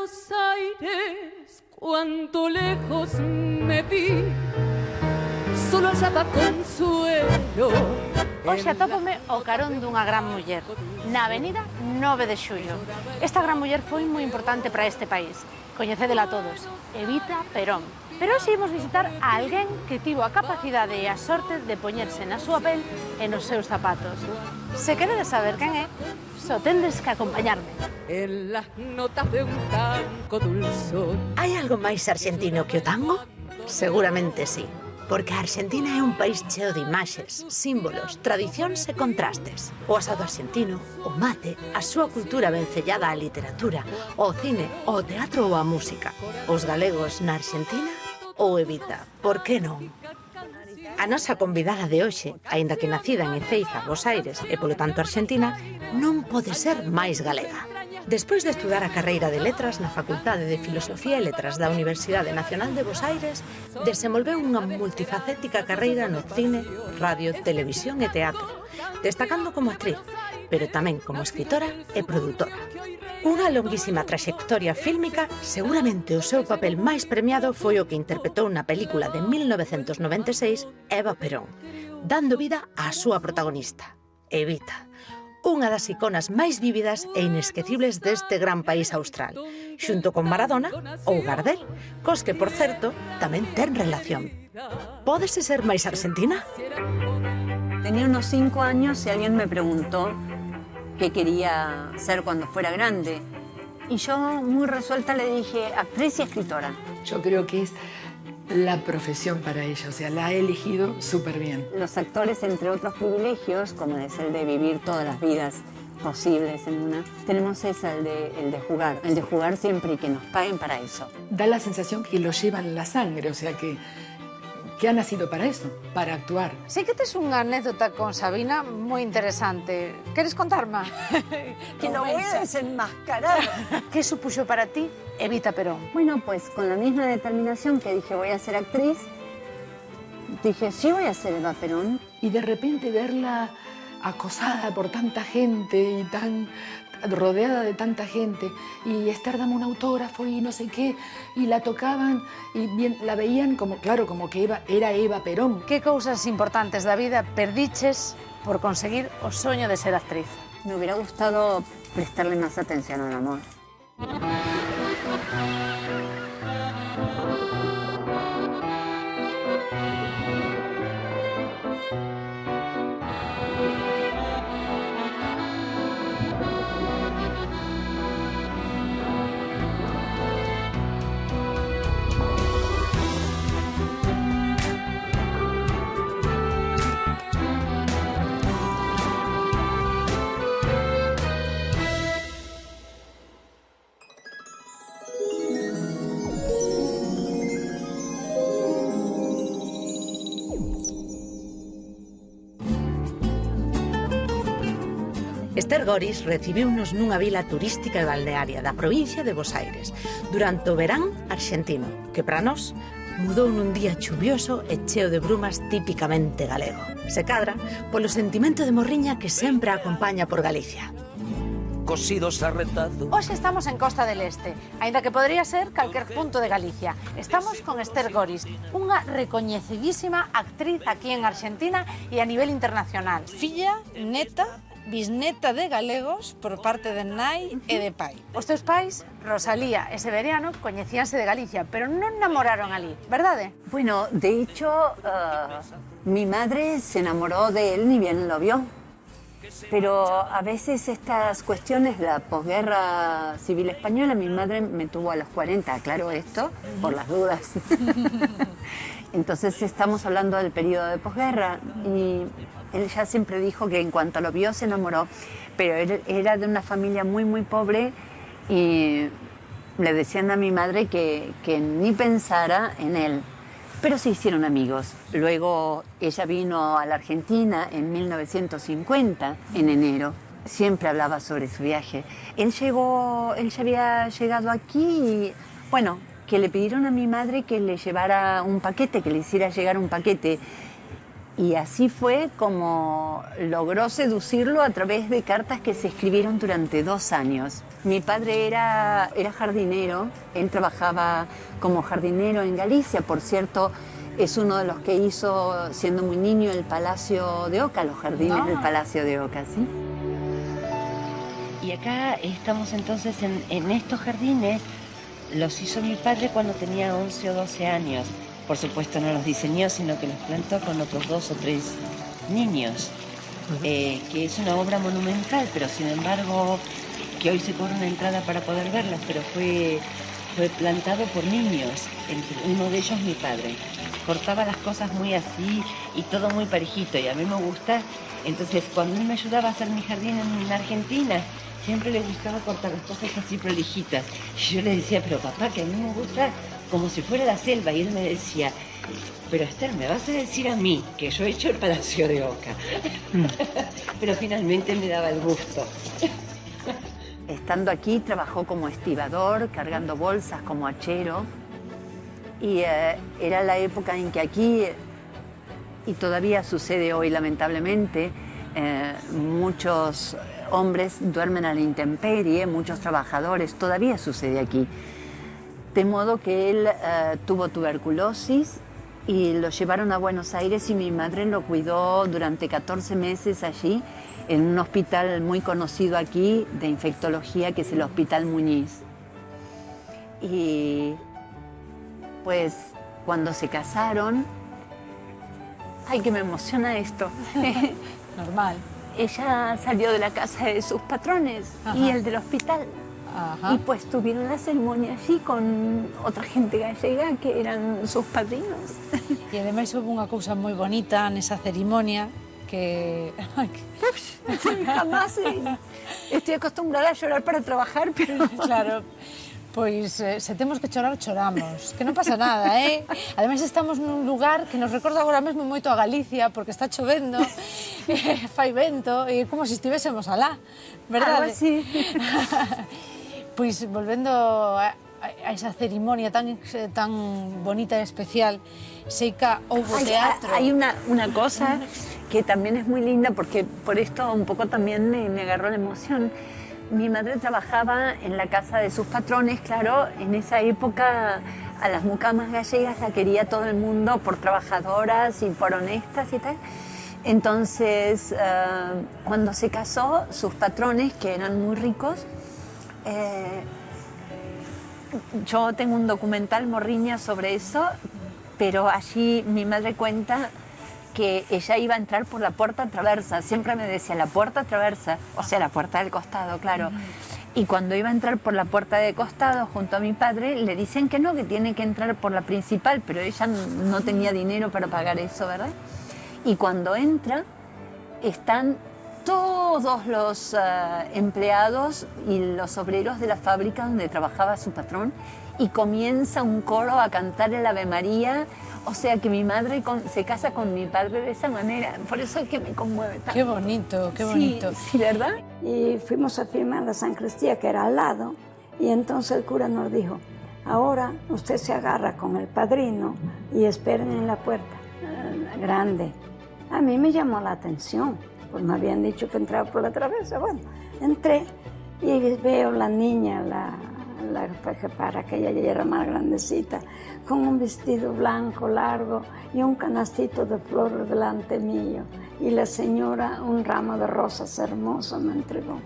Buenos Aires, cuánto lejos me vi, solo hallaba consuelo. Hoxe atópome ao carón dunha gran muller, na avenida 9 de Xullo. Esta gran muller foi moi importante para este país. Coñecedela todos, Evita Perón. Pero hoxe imos visitar a alguén que tivo a capacidade e a sorte de poñerse na súa pel e nos seus zapatos. Se queredes saber quen é, só tendes que acompañarme. En las notas de un tango dulzón. Hai algo máis arxentino que o tango? Seguramente sí, porque a Arxentina é un país cheo de imaxes, símbolos, tradicións e contrastes. O asado arxentino, o mate, a súa cultura vencellada á literatura, ao cine, ao teatro ou á música. Os galegos na Arxentina ou Evita, por que non? A nosa convidada de hoxe, aínda que nacida en Ezeiza, Bos Aires e polo tanto arxentina, non pode ser máis galega. Despois de estudar a carreira de Letras na Facultade de Filosofía e Letras da Universidade Nacional de Bos Aires, desenvolveu unha multifacética carreira no cine, radio, televisión e teatro, destacando como actriz, pero tamén como escritora e produtora. Unha longuísima traxectoria fílmica, seguramente o seu papel máis premiado foi o que interpretou na película de 1996 Eva Perón, dando vida á súa protagonista, Evita, unha das iconas máis vívidas e inesquecibles deste gran país austral, xunto con Maradona ou Gardel, cos que, por certo, tamén ten relación. Pódese ser máis arxentina? Tenía unos 5 años y alguien me preguntó qué quería ser cuando fuera grande. Y yo, muy resuelta, le dije actriz y escritora. Yo creo que es la profesión para ella, o sea, la ha elegido súper bien. Los actores, entre otros privilegios, como es el de vivir todas las vidas posibles en una, tenemos el de jugar siempre y que nos paguen para eso. Da la sensación que lo llevan en la sangre, o sea, que ha nacido para eso, para actuar. Sei que tes unha anécdota con Sabina moi interesante. Queres contarma? Que lo voy a desenmascarar. Que supuxo para ti Evita Perón? Bueno, pues con la misma determinación que dije voy a ser actriz, dije sí voy a ser Eva Perón. Y de repente verla acosada por tanta gente y tan rodeada de tanta gente, y estar dando un autógrafo y no sé qué, y la tocaban y bien, la veían como, claro, como que era Eva Perón. Que cousas importantes da vida perdiches por conseguir o soño de ser actriz? Me hubiera gustado prestarle más atención al amor. Ester Goris recibiunos nunha vila turística e balnearia da provincia de Bos Aires durante o verán arxentino, que para nós mudou nun día chuvioso e cheo de brumas típicamente galego. Se cadra polo sentimento de morriña que sempre a acompaña por Galicia. Cosidos arretados. Hoxe estamos en Costa del Este, aínda que podría ser calquer punto de Galicia. Estamos con Ester Goris, unha recoñecidísima actriz aquí en Argentina e a nivel internacional. Filla, neta, bisneta de galegos por parte de nai e de pai. Os teus pais, Rosalía e Severiano, coñecíanse de Galicia, pero non namoraron ali, verdade? Bueno, de hecho, mi madre se enamoró de él, ni bien lo vio. Pero a veces estas cuestiones de la posguerra civil española, mi madre me tuvo a los 40, aclaro esto, por las dudas. Entonces estamos hablando del periodo de posguerra y él ya siempre dijo que en cuanto lo vio se enamoró, pero él era de una familia muy, muy pobre y le decían a mi madre que ni pensara en él. Pero se hicieron amigos. Luego ella vino a la Argentina en 1950, en enero. Siempre hablaba sobre su viaje. Él ya había llegado aquí y, bueno, que le pidieron a mi madre que le llevara un paquete, que le hiciera llegar un paquete. Y así fue como logró seducirlo a través de cartas que se escribieron durante 2 años. Mi padre era jardinero, él trabajaba como jardinero en Galicia, por cierto, es uno de los que hizo, siendo muy niño, el Palacio de Oca, los jardines del Palacio de Oca, ¿sí? Y acá estamos entonces en estos jardines, los hizo mi padre cuando tenía 11 o 12 años. Por supuesto no los diseñó, sino que los plantó con otros 2 o 3 niños, que es una obra monumental, pero sin embargo, que hoy se cobra una entrada para poder verlas, pero fue plantado por niños, uno de ellos mi padre. Cortaba las cosas muy así y todo muy parejito, y a mí me gusta. Entonces, cuando él me ayudaba a hacer mi jardín en Argentina, siempre le gustaba cortar las cosas así prolijitas. Y yo le decía, pero papá, que a mí me gusta como si fuera la selva. Y él me decía, pero Esther, me vas a decir a mí que yo he hecho el Palacio de Oca. Pero finalmente me daba el gusto. Estando aquí, trabajó como estibador, cargando bolsas como hachero. Y era la época en que aquí, y todavía sucede hoy lamentablemente, muchos hombres duermen a la intemperie, muchos trabajadores, todavía sucede aquí. De modo que él tuvo tuberculosis y lo llevaron a Buenos Aires y mi madre lo cuidó durante 14 meses allí en un hospital muy conocido aquí de infectología, que es el Hospital Muñiz. Y pues cuando se casaron, ay, que me emociona esto. Normal. Ella salió de la casa de sus patrones y el del hospital. Y pues tuvieron la ceremonia allí con otra gente gallega que eran sus padrinos. E ademais houve unha cousa moi bonita nesa cerimonia que... Jamás estoy acostumbrada a llorar para trabajar, pero... Claro, pois se temos que chorar, choramos. Que non pasa nada, eh? Ademais estamos nun lugar que nos recorda agora mesmo moito a Galicia, porque está chovendo, fai vento, e como se estivésemos alá, verdade? Algo así. Pois volvendo a esa cerimonia tan bonita e especial, sei que houve teatro. Hay una cosa que también es muy linda, porque por esto un poco también me agarró la emoción. Mi madre trabajaba en la casa de sus patrones, claro, en esa época a las mucamas gallegas la quería todo el mundo por trabajadoras y por honestas y tal. Entonces, cuando se casó, sus patrones, que eran muy ricos, yo tengo un documental, Morriña, sobre eso, pero allí mi madre cuenta que ella iba a entrar por la puerta traversa. Siempre me decía, la puerta traversa, o sea, la puerta del costado, claro. Y cuando iba a entrar por la puerta de costado junto a mi padre, le dicen que no, que tiene que entrar por la principal, pero ella no tenía dinero para pagar eso, ¿verdad? Y cuando entra, están todos los empleados y los obreros de la fábrica donde trabajaba su patrón, y comienza un coro a cantar el Ave María. O sea que mi madre se casa con mi padre de esa manera. Por eso es que me conmueve tanto. Qué bonito, qué bonito. Sí, ¿verdad? Y fuimos a firmar a San Cristina, que era al lado, y entonces el cura nos dijo, ahora usted se agarra con el padrino y esperen en la puerta grande. A mí me llamó la atención, pues me habían dicho que entraba por la traversa. Bueno, entré y veo la niña, para que ella ya era más grandecita, con un vestido blanco largo y un canastito de flores delante mío. Y la señora un ramo de rosas hermoso me entregó.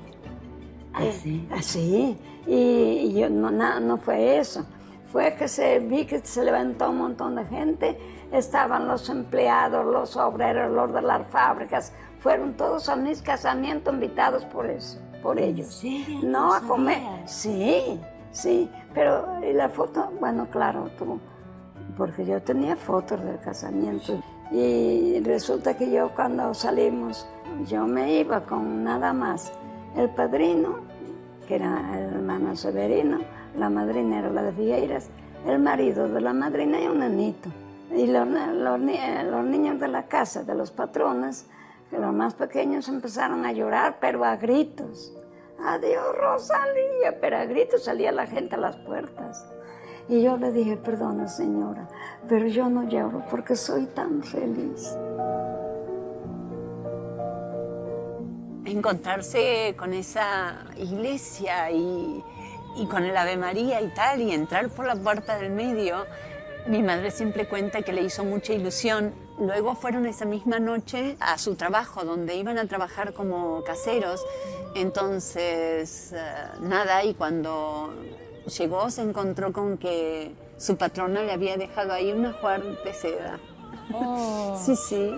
¿Así? Así. Y yo no fue eso. Fue que vi que se levantó un montón de gente. Estaban los empleados, los obreros, los de las fábricas. Fueron todos a mis casamientos invitados por ellos. ¿Sí? No a comer. Sí. Sí, pero ¿y la foto? Bueno, claro, porque yo tenía fotos del casamiento. Y resulta que yo cuando salimos, yo me iba con nada más el padrino, que era el hermano Severino, la madrina era la de Figueiras, el marido de la madrina y un nenito. Y los niños de la casa, de los patrones, que los más pequeños empezaron a llorar, pero a gritos. Adiós, Rosalía, pero a gritos salía la gente a las puertas. Y yo le dije, perdone señora, pero yo no lloro porque soy tan feliz. encontrarse con esa iglesia y con el Ave María y tal, y entrar por la puerta del medio, mi madre siempre cuenta que le hizo mucha ilusión. Luego fueron esa misma noche a su trabajo, donde iban a trabajar como caseros. Entonces, nada, y cuando llegó se encontró con que su patrona le había dejado ahí un ajuar de seda. Oh. Sí, sí.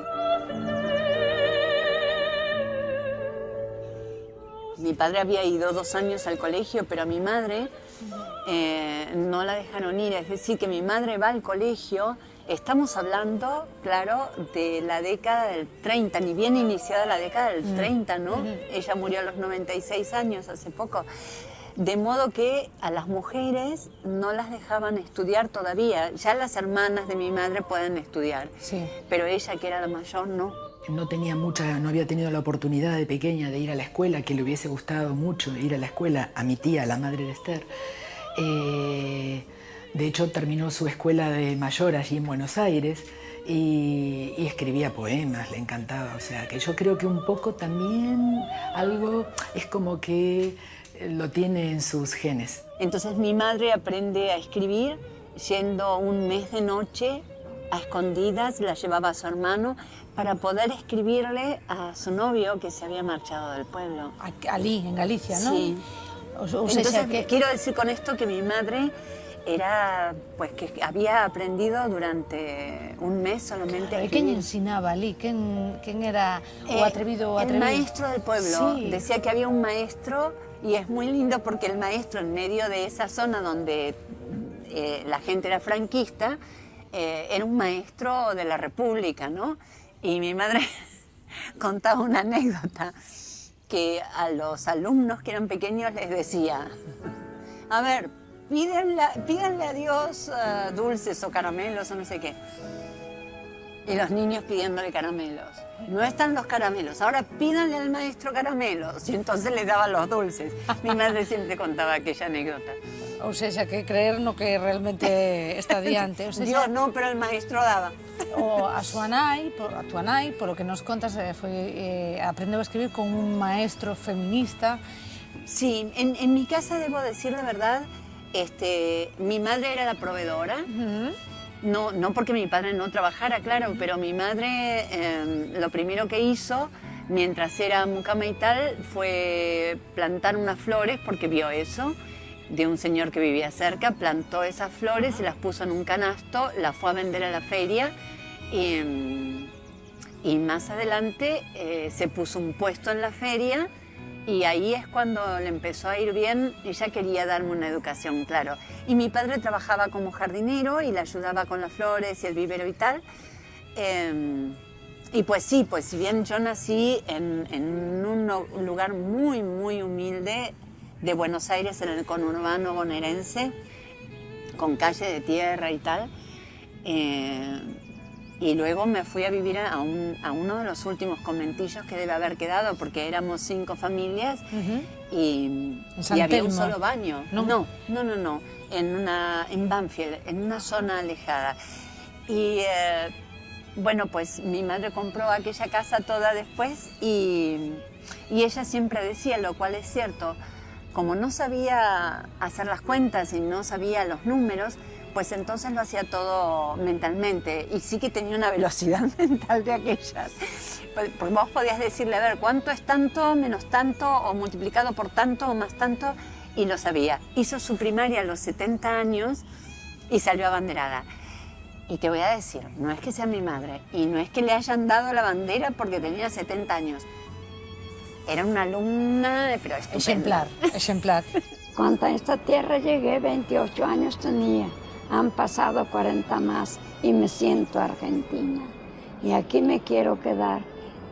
Mi padre había ido 2 años al colegio, pero a mi madre no la dejaron ir. Es decir, que mi madre va al colegio. Estamos hablando, claro, de la década del 30, ni bien iniciada la década del 30, ¿no? Ella murió a los 96 años, hace poco. De modo que a las mujeres no las dejaban estudiar todavía. Ya las hermanas de mi madre pueden estudiar, Sí. pero ella, que era la mayor, no. No había tenido la oportunidad de pequeña de ir a la escuela, que le hubiese gustado mucho ir a la escuela, a mi tía, la madre de Esther. De hecho, terminó su escuela de mayor allí en Buenos Aires y escribía poemas, le encantaba. O sea, que yo creo que un poco también algo es como que lo tiene en sus genes. Entonces mi madre aprende a escribir yendo un mes de noche a escondidas, la llevaba a su hermano para poder escribirle a su novio que se había marchado del pueblo. Alí, en Galicia, ¿no? Sí. Entonces, quiero decir con esto que mi madre era, pues, que había aprendido durante un mes solamente a E quen escribir. ensinaba ali? Quen era o atrevido ou El atrevido? maestro del pueblo. Sí. Decía que había un maestro y es muy lindo porque el maestro, en medio de esa zona donde la gente era franquista, era un maestro de la República, ¿no? Y mi madre contaba una anécdota que a los alumnos que eran pequeños les decía: a ver, pídanle a Dios dulces o caramelos o no sé qué. Y los niños pidiéndole caramelos. No están los caramelos, ahora pídanle al maestro caramelos. Y entonces le daban los dulces. Mi madre siempre contaba aquella anécdota. Ou seja, que creer no que realmente está diante. Ou seja, Dios no, pero el maestro daba. a tua nai, polo que nos contas, aprendeu a escribir con un maestro feminista. Sí, en mi casa debo decir la verdad, mi madre era la proveedora. No porque mi padre no trabajara, claro, pero mi madre lo primero que hizo mientras era mucama y tal fue plantar unas flores, porque vio eso de un señor que vivía cerca, plantó esas flores y las puso en un canasto, las fue a vender a la feria y más adelante se puso un puesto en la feria. Y ahí es cuando le empezó a ir bien. Ella quería darme una educación, claro. Y mi padre trabajaba como jardinero y le ayudaba con las flores y el vivero y tal. Y pues sí, pues si bien yo nací en un lugar muy, muy humilde de Buenos Aires, en el conurbano bonaerense, con calle de tierra y tal, y luego me fui a vivir a uno de los últimos conventillos que debe haber quedado, porque éramos 5 familias y había un solo baño. No, en Banfield, en una zona alejada. Y bueno, pues mi madre compró aquella casa toda después y ella siempre decía, lo cual es cierto, como no sabía hacer las cuentas y no sabía los números, pues entonces lo hacía todo mentalmente y sí que tenía una velocidad mental de aquellas. Pues vos podías decirle, a ver, ¿cuánto es tanto, menos tanto, o multiplicado por tanto, o más tanto? Y lo sabía. Hizo su primaria a los 70 años y salió abanderada. Y te voy a decir, no es que sea mi madre y no es que le hayan dado la bandera porque tenía 70 años. Era una alumna, pero estupenda. Ejemplar. Cuando a esta tierra llegué, 28 años tenía. Han pasado 40 más y me siento argentina. Y aquí me quiero quedar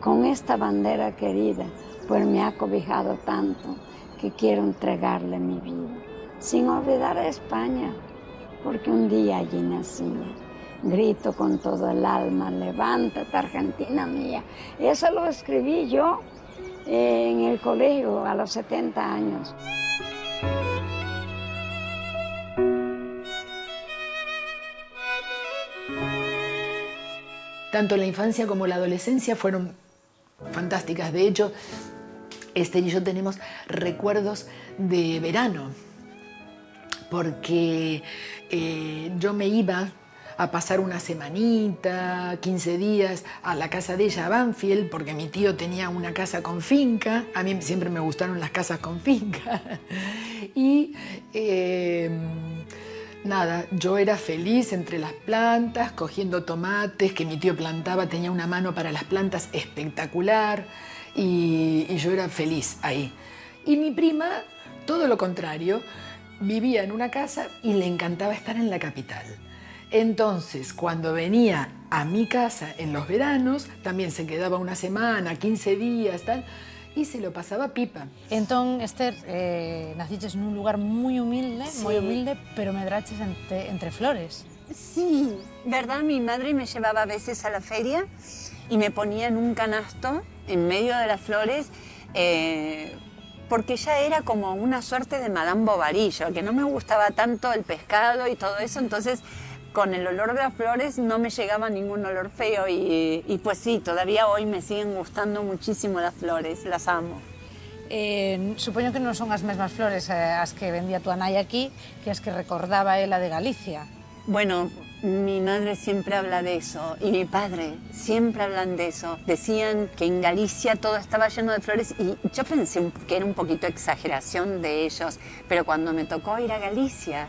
con esta bandera querida, pues me ha cobijado tanto que quiero entregarle mi vida. Sin olvidar a España, porque un día allí nací. Grito con todo el alma, levántate Argentina mía. Eso lo escribí yo en el colegio a los 70 años. Tanto la infancia como la adolescencia fueron fantásticas. De hecho, Esther y yo tenemos recuerdos de verano, porque yo me iba a pasar una semanita, 15 días a la casa de ella, a Banfield, porque mi tío tenía una casa con finca. A mí siempre me gustaron las casas con finca. Y nada, yo era feliz entre las plantas, cogiendo tomates que mi tío plantaba, tenía una mano para las plantas espectacular, y yo era feliz ahí. Y mi prima, todo lo contrario, vivía en una casa y le encantaba estar en la capital. Entonces, cuando venía a mi casa en los veranos, también se quedaba una semana, 15 días, tal, y se lo pasaba pipa. Entón, Esther, naciches nun lugar moi humilde, pero medraches entre flores. Sí, ¿verdad? Mi madre me llevaba a veces a la feria y me ponía en un canasto en medio de las flores, porque ya era como una suerte de Madame Bovary, que no me gustaba tanto el pescado y todo eso, entonces con el olor de las flores no me llegaba ningún olor feo y pues sí, todavía hoy me siguen gustando muchísimo las flores, las amo. Supoño que non son as mesmas flores as que vendía tu nai aquí que as que recordaba ela de Galicia. Bueno, mi madre siempre habla de eso y mi padre siempre hablan de eso. Decían que en Galicia todo estaba lleno de flores y yo pensé que era un poquito exageración de ellos, pero cuando me tocó ir a Galicia,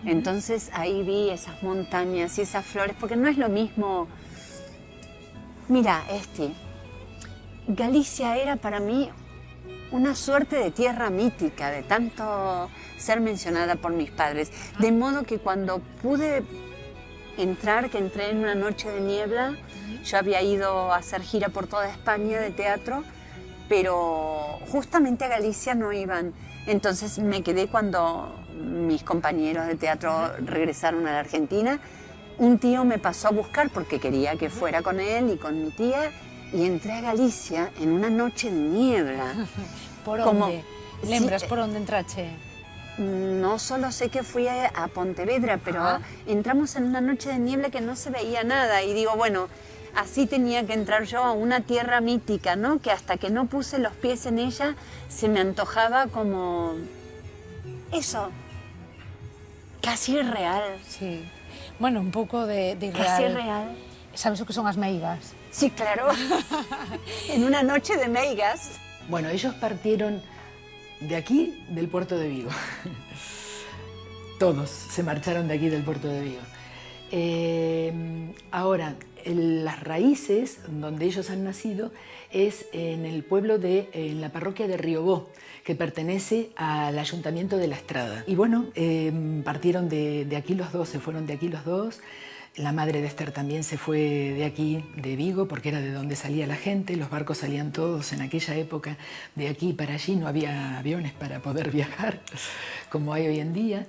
entonces ahí vi esas montañas y esas flores, porque no es lo mismo. Mira, Galicia era para mí una suerte de tierra mítica, de tanto ser mencionada por mis padres. De modo que cuando pude entrar, que entré en una noche de niebla, yo había ido a hacer gira por toda España de teatro, pero justamente a Galicia no iban. Entonces me quedé cuando mis compañeros de teatro regresaron a la Argentina. Un tío me pasó a buscar porque quería que fuera con él y con mi tía, y entré a Galicia en una noche de niebla. Por onde? Lembras por onde entrache? No solo sé que fui a Pontevedra, pero entramos en una noche de niebla que no se veía nada. Y digo, bueno, así tenía que entrar yo a una tierra mítica, ¿no? Que hasta que no puse los pies en ella, se me antojaba como eso, casi irreal. Sí. Bueno, un pouco de irreal. Casi irreal. Sabes o que son as meigas? Sí, claro. En una noche de meigas. Bueno, ellos partieron de aquí, del puerto de Vigo. Todos se marcharon de aquí, del puerto de Vigo. Ahora, las raíces donde ellos han nacido es en el pueblo en la parroquia de Riobó, que pertenece al Ayuntamiento de La Estrada. Y bueno, partieron de aquí los dos, se fueron de aquí los dos. La madre de Esther también se fue de aquí, de Vigo, porque era de donde salía la gente. Los barcos salían todos en aquella época de aquí para allí. No había aviones para poder viajar como hay hoy en día.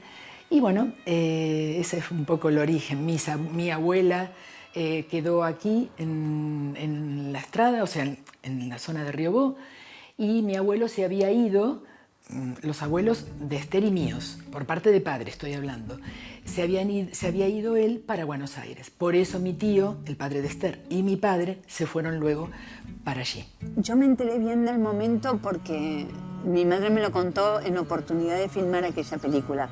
Y bueno, ese es un poco el origen. Mi abuela quedó aquí en La Estrada, o sea, en la zona de Riobó, y mi abuelo se había ido, los abuelos de Esther y míos, por parte de padre estoy hablando, se había ido él para Buenos Aires. Por eso mi tío, el padre de Esther, y mi padre se fueron luego para allí. Yo me enteré bien del momento porque mi madre me lo contó en oportunidad de filmar aquella película.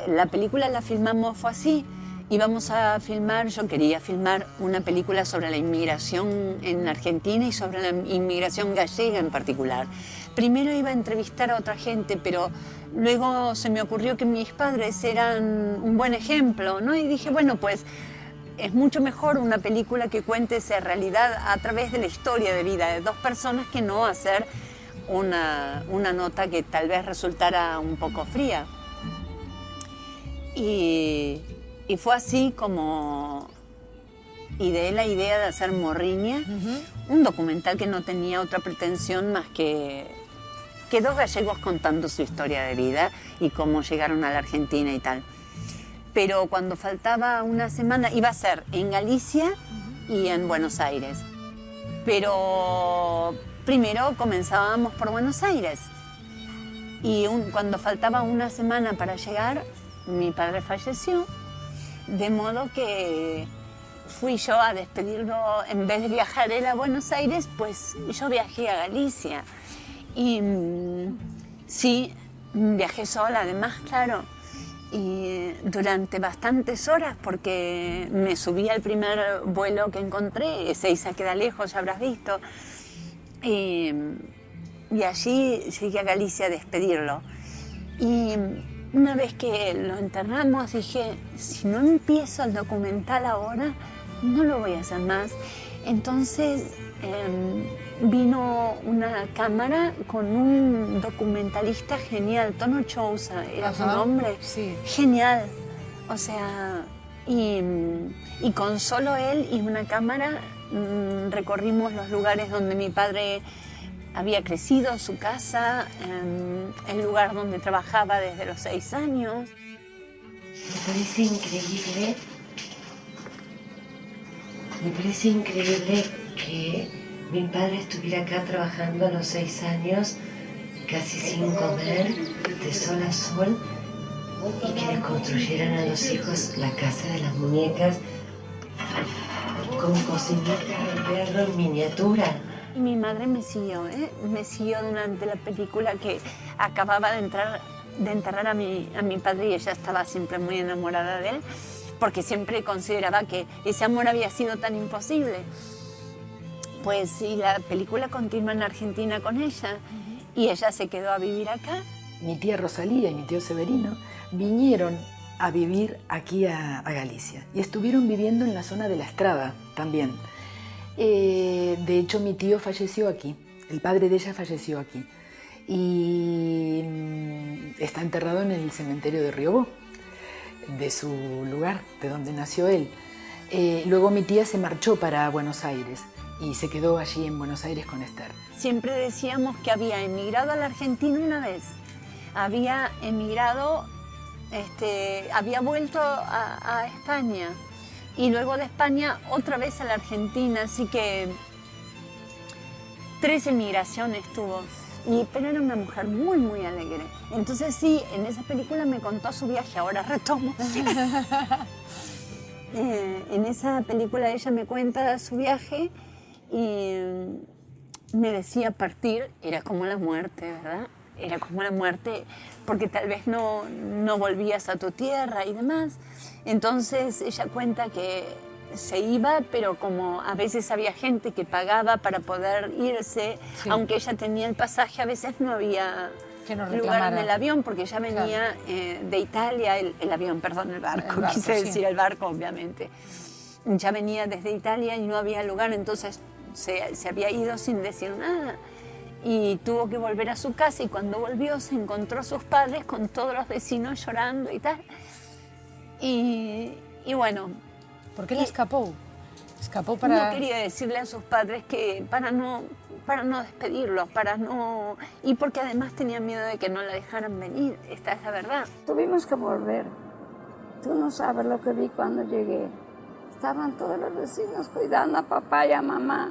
La película la filmamos, fue así. Íbamos a filmar, yo quería filmar una película sobre la inmigración en Argentina y sobre la inmigración gallega en particular. Primero iba a entrevistar a otra gente, pero luego se me ocurrió que mis padres eran un buen ejemplo, ¿no? Y dije, bueno, pues es mucho mejor una película que cuente esa realidad a través de la historia de vida de dos personas que no hacer una nota que tal vez resultara un poco fría. Y fue así como ideé la idea de hacer Morriña, un documental que no tenía otra pretensión más que dos gallegos contando su historia de vida y cómo llegaron a la Argentina y tal. Pero cuando faltaba una semana, iba a ser en Galicia y en Buenos Aires. Pero primero comenzábamos por Buenos Aires. Y cuando faltaba una semana para llegar, mi padre falleció. De modo que fui yo a despedirlo, en vez de viajar él a Buenos Aires, pues yo viajé a Galicia. Y sí, viajé sola además, claro. Y durante bastantes horas, porque me subí al primer vuelo que encontré, Ezeiza queda lejos, ya habrás visto. Y allí llegué a Galicia a despedirlo. Y una vez que lo enterramos dije, si no empiezo el documental ahora, no lo voy a hacer más. Entonces vino una cámara con un documentalista genial, Tono Chousa, era su nombre, sí. Genial. O sea, y con solo él y una cámara recorrimos los lugares donde mi padre había crecido, su casa, el lugar donde trabajaba desde los 6 años. Me parece increíble que mi padre estuviera acá trabajando a los 6 años, casi sin comer, de sol a sol, y que le construyeran a los hijos la casa de las muñecas con cocinitas de perro en miniatura. Y mi madre me siguió durante la película, que acababa de enterrar a mi padre, y ella estaba siempre muy enamorada de él, porque siempre consideraba que ese amor había sido tan imposible. Pues sí, la película continúa en Argentina con ella, y ella se quedó a vivir acá. Mi tía Rosalía y mi tío Severino vinieron a vivir aquí a Galicia y estuvieron viviendo en la zona de La Estrada también. De hecho, mi tío falleció aquí, el padre de ella falleció aquí, y está enterrado en el cementerio de Riobó, de su lugar, de donde nació él. Luego mi tía se marchó para Buenos Aires y se quedó allí en Buenos Aires con Esther. Siempre decíamos que había emigrado a la Argentina una vez, había emigrado, había vuelto a España, y luego de España otra vez a la Argentina, así que 3 emigraciones tuvo. Pero era una mujer muy, muy alegre. Entonces sí, en esa película me contó su viaje, ahora retomo. En esa película ella me cuenta su viaje y me decía partir era como la muerte, ¿verdad? Era como la muerte porque tal vez no volvías a tu tierra y demás. Entonces ella cuenta que se iba, pero como a veces había gente que pagaba para poder irse, sí. Aunque ella tenía el pasaje, a veces no había lugar en el avión, porque ella venía de Italia, el avión, perdón, el barco, quise decir el barco, obviamente. Ya venía desde Italia y no había lugar, entonces se había ido sin decir nada. Y tuvo que volver a su casa, y cuando volvió se encontró a sus padres con todos los vecinos llorando y tal. Y bueno... ¿Por qué la escapó? Escapó para... No quería decirle a sus padres que para no despedirlos, y porque además tenía miedo de que no la dejaran venir, esta es la verdad. Tuvimos que volver. Tú no sabes lo que vi cuando llegué. Estaban todos los vecinos cuidando a papá y a mamá,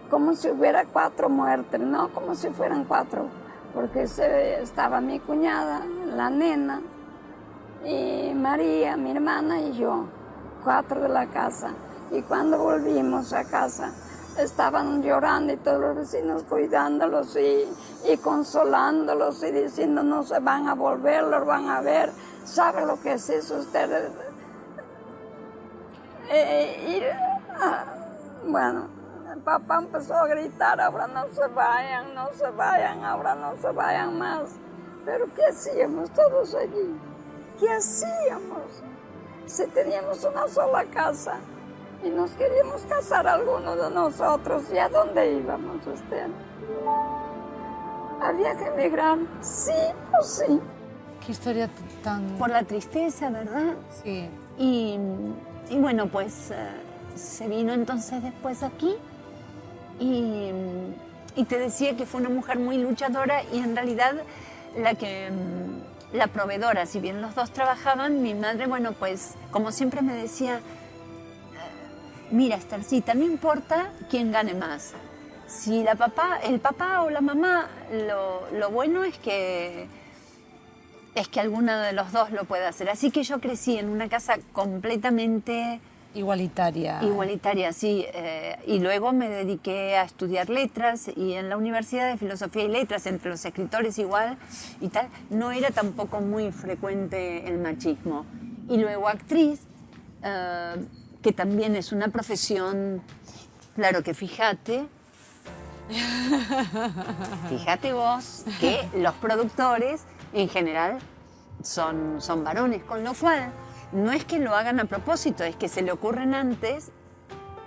como si hubiera 4 muertes, no como si fueran 4, porque estaba mi cuñada, la nena, y María, mi hermana, y yo. 4 de la casa. Y cuando volvimos a casa estaban llorando y todos los vecinos cuidándolos y consolándolos y diciendo no se van a volver, los van a ver. ¿Sabe lo que es eso ustedes? Bueno, papá empezó a gritar, ahora no se vayan, ahora no se vayan más. Pero ¿qué hacíamos todos allí? ¿Qué hacíamos? Si teníamos una sola casa y nos queríamos casar algunos de nosotros, ¿y a dónde íbamos, usted? Había que emigrar, sí o sí. Qué historia tan... Por la tristeza, ¿verdad? Sí. Y bueno, pues se vino entonces después aquí y te decía que fue una mujer muy luchadora, y en realidad la proveedora, si bien los dos trabajaban, mi madre, bueno, pues como siempre me decía, mira, Esthercita, no importa quién gane más. Si el papá o la mamá, lo bueno es que alguno de los dos lo puede hacer. Así que yo crecí en una casa completamente Igualitaria. Igualitaria, sí. Y luego me dediqué a estudiar letras y en la Universidad de Filosofía y Letras, entre los escritores igual y tal, no era tampoco muy frecuente el machismo. Y luego actriz, que también es una profesión, claro que fíjate vos que los productores en general son varones, con lo cual no es que lo hagan a propósito, es que se le ocurren antes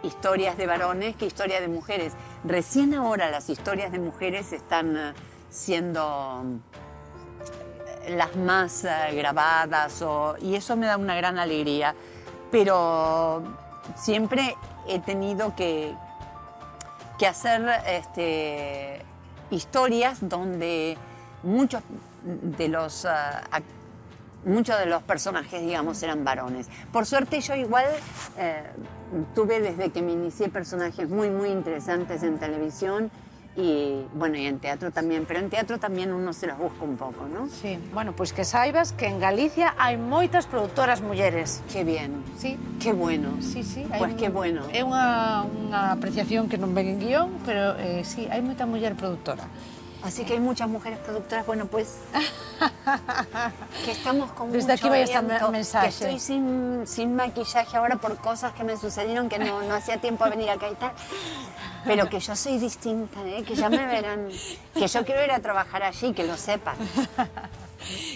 historias de varones que historias de mujeres. Recién ahora las historias de mujeres están siendo las más grabadas y eso me da una gran alegría. Pero siempre he tenido que hacer historias donde muchos de los personajes, digamos, eran varones. Por suerte yo igual tuve desde que me inicié personajes muy, muy interesantes en televisión y bueno, y en teatro también, pero en teatro también uno se los busca un pouco, ¿no? Sí, bueno, pois que saibas que en Galicia hai moitas produtoras mulleres. Qué bien. Sí. Qué bueno. Sí, sí. Pues qué bueno. É unha apreciación que non ven en guión, pero sí, hai moita muller productora. Así que hay muchas mujeres productoras, bueno, pues que estamos con Desde mucho aquí vaya este aliento, mensaje. que estoy sin maquillaje ahora por cosas que me sucedieron que no hacía tiempo de venir acá y tal, pero que yo soy distinta, que ya me verán, que yo quiero ir a trabajar allí, que lo sepan.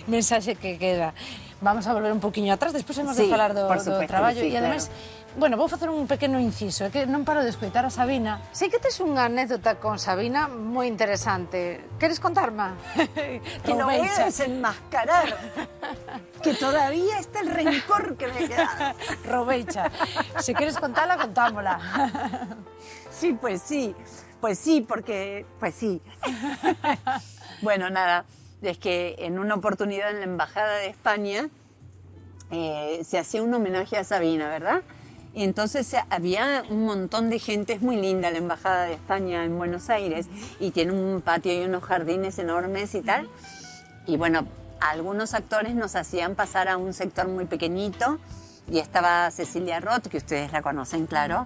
Mensaxe que queda. Vamos a volver un poquinho atrás, despois hemos de Sí, falar do por supuesto, traballo sí, e ademais, bueno, vou facer un pequeno inciso, é que non paro de escoitar a Sabina. Sí que tes unha anécdota con Sabina moi interesante. Queres contarma? Que lo voy a desenmascarar, que todavía está el rencor que me queda. Robeicha, se queres contala, contámola. Sí, pues sí, porque, pues sí. Bueno, nada, es que en una oportunidad en la Embajada de España se hacía un homenaje a Sabina, ¿verdad? Y entonces había un montón de gente, es muy linda la Embajada de España en Buenos Aires, y tiene un patio y unos jardines enormes y tal. Y bueno, algunos actores nos hacían pasar a un sector muy pequeñito, y estaba Cecilia Roth, que ustedes la conocen, claro.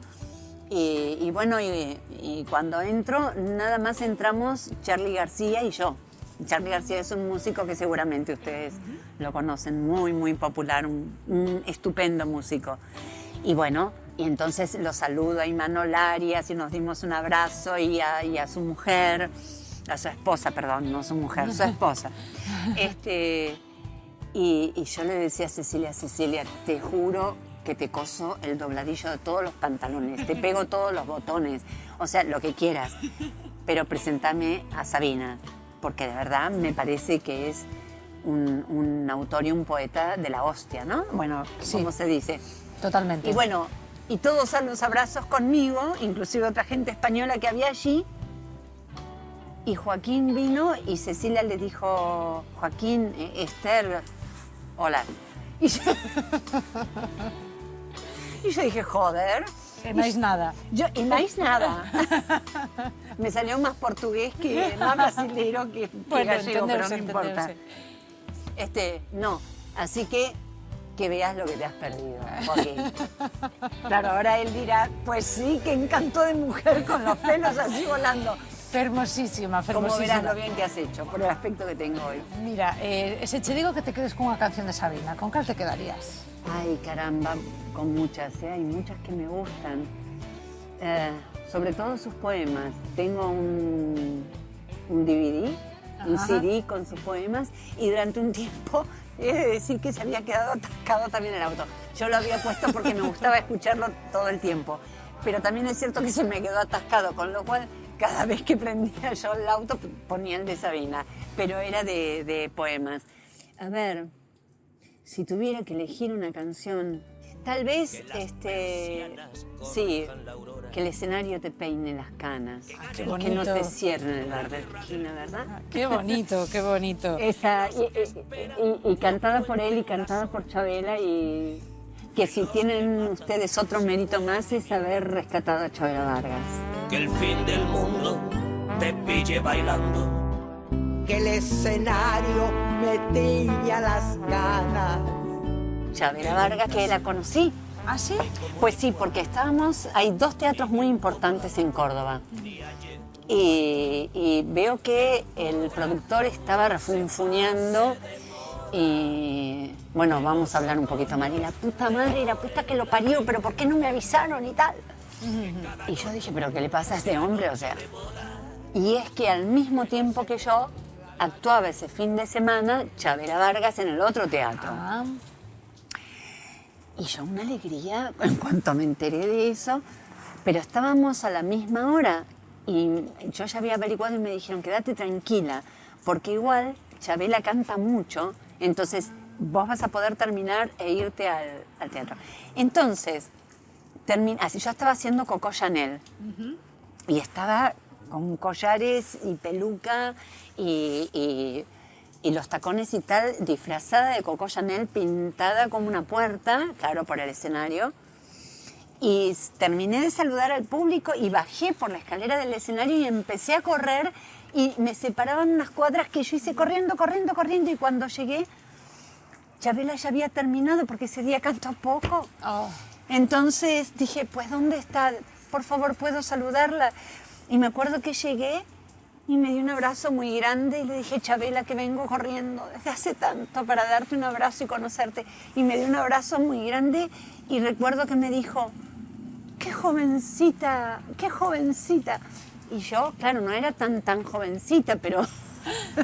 Y bueno, y cuando entro, nada más entramos Charly García y yo. Charly García es un músico que seguramente ustedes lo conocen, muy, muy popular, un estupendo músico. Y bueno, y entonces lo saludo a Imanol Arias y nos dimos un abrazo y a su mujer, a su esposa, perdón, no su mujer, su esposa. Y yo le decía a Cecilia, te juro que te coso el dobladillo de todos los pantalones, te pego todos los botones, o sea, lo que quieras, pero preséntame a Sabina, porque de verdad me parece que es un autor y un poeta de la hostia, ¿no? Bueno, Sí. ¿cómo se dice? Totalmente. Y bueno, y todos a los abrazos conmigo, inclusive otra gente española que había allí, y Joaquín vino y Cecilia le dijo, Joaquín, Esther, hola. Y yo dije, joder. Que máis nada. Y más nada. Me salió más portugués que más brasileño que Bueno, gallego, pero no entenderse, importa. No, así que veas lo que te has perdido, Joaquín. Claro, ahora él dirá, pues sí, que encanto de mujer con los pelos así volando. Fermosísima, Como fermosísima. verás lo bien que has hecho, por el aspecto que tengo hoy. Mira, se che digo que te quedes con unha canción de Sabina, con cal te quedarías? Ay, caramba, con muchas, hay muchas que me gustan. Sobre todo sus poemas. Tengo un DVD, un CD con sus poemas, y durante un tiempo he de decir que se había quedado atascado también el auto. Yo lo había puesto porque me gustaba escucharlo todo el tiempo, pero también es cierto que se me quedó atascado, con lo cual cada vez que prendía yo el auto ponía el de Sabina, pero era de poemas. A ver, si tuviera que elegir una canción, tal vez, sí, que el escenario te peine las canas, qué que no bonito. te cierre el bar de la esquina, ¿verdad? Qué bonito, qué bonito. Esa, y cantada por él y cantada por Chabela, y que si tienen ustedes otro mérito más es haber rescatado a Chabela Vargas. Que el fin del mundo te pille bailando. Que el escenario me tilla las ganas. Chabela Vargas, que la conocí ¿Ah, sí? Pues sí, porque hay 2 teatros muy importantes en Córdoba. Y veo que el productor estaba refunfuñando y bueno, vamos a hablar un poquito más. Y la puta madre, la puta que lo parió, pero ¿por qué no me avisaron y tal? Y yo dije, ¿pero qué le pasa a este hombre? O sea, y es que al mismo tiempo que yo actuaba ese fin de semana Chavela Vargas en el otro teatro. Ah. Y yo una alegría en cuanto me enteré de eso, pero estábamos a la misma hora y yo ya había averiguado y me dijeron, quédate tranquila, porque igual Chavela canta mucho, entonces vos vas a poder terminar e irte al teatro. Entonces, así yo estaba haciendo Coco Chanel y estaba con collares y peluca y los tacones y tal, disfrazada de Coco Chanel, pintada como una puerta, claro, por el escenario. Y terminé de saludar al público y bajé por la escalera del escenario y empecé a correr y me separaban unas cuadras que yo hice corriendo, corriendo, corriendo y cuando llegué, Chavela ya había terminado porque ese día cantó poco. Oh. Entonces dije, pues ¿dónde está? Por favor, ¿puedo saludarla? Y me acuerdo que llegué y me dio un abrazo muy grande y le dije, Chavela, que vengo corriendo desde hace tanto para darte un abrazo y conocerte. Y me dio un abrazo muy grande y recuerdo que me dijo, qué jovencita, qué jovencita. Y yo, claro, no era tan jovencita, pero...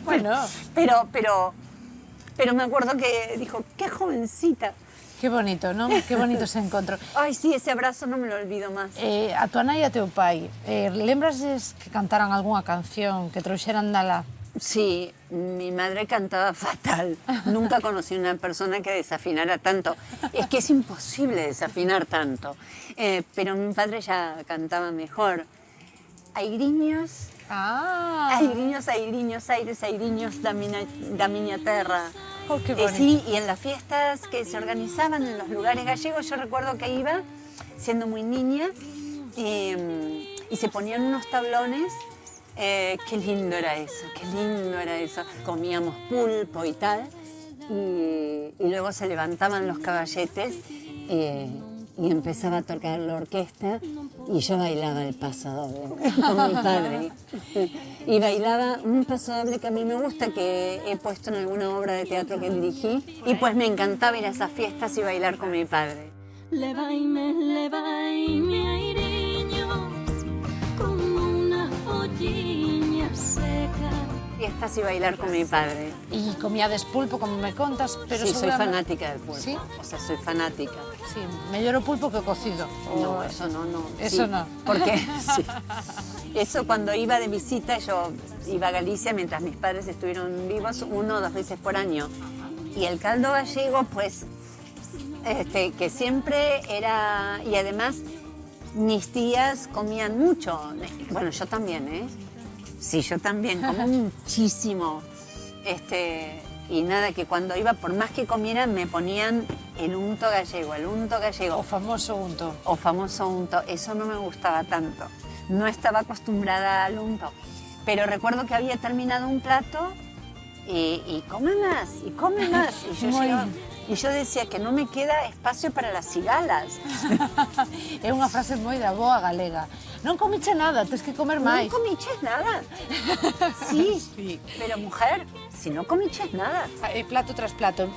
Bueno. Pero me acuerdo que dijo, qué jovencita. Qué bonito, ¿no? Qué bonito ese encontro. Ay, sí, ese abrazo no me lo olvido más. A tu nai e a teu pai, lembrasles que cantaran algunha canción, que trouxeran dala? Sí, mi madre cantaba fatal. Nunca conocí una persona que desafinara tanto. Es que es imposible desafinar tanto. Pero mi padre ya cantaba mejor. Aigriños, aigriños, aigriños, aires, aigriños da miña terra. Oh, qué bonito. Sí, y en las fiestas que se organizaban en los lugares gallegos, yo recuerdo que iba, siendo muy niña, y se ponían unos tablones. Qué lindo era eso, qué lindo era eso. Comíamos pulpo y tal, y luego se levantaban los caballetes y empezaba a tocar la orquesta y yo bailaba el paso doble con mi padre. Y bailaba un paso doble que a mí me gusta, que he puesto en alguna obra de teatro que dirigí, y pues me encantaba ir a esas fiestas y bailar con mi padre. Levaime airiños como una folliña seca. Fiestas y bailar con mi padre. Y comíades pulpo, como me contas, pero sí, soy seguramente... fanática del pulpo. ¿Sí? O sea, soy fanática. Sí, mellor o pulpo que o cocido. No, eso no. Eso sí, no. Porque sí. Eso cuando iba de visita, yo iba a Galicia mientras mis padres estuvieron vivos 1 o 2 veces por año. Y el caldo gallego, pues, que siempre era... Y además, mis tías comían mucho. Bueno, yo también, ¿eh? Sí, yo también, como muchísimo. Y nada, que cuando iba, por más que comiera, me ponían el unto gallego, el unto gallego. O famoso unto. O famoso unto. Eso no me gustaba tanto. No estaba acostumbrada al unto. Pero recuerdo que había terminado un plato y come más, y come más. Y yo decía que no me queda espacio para las cigalas. É unha frase moi da boa galega. Non comiche nada, tens que comer máis. Non comiches nada. Sí, pero mujer, si no comiches nada. Plato tras plato.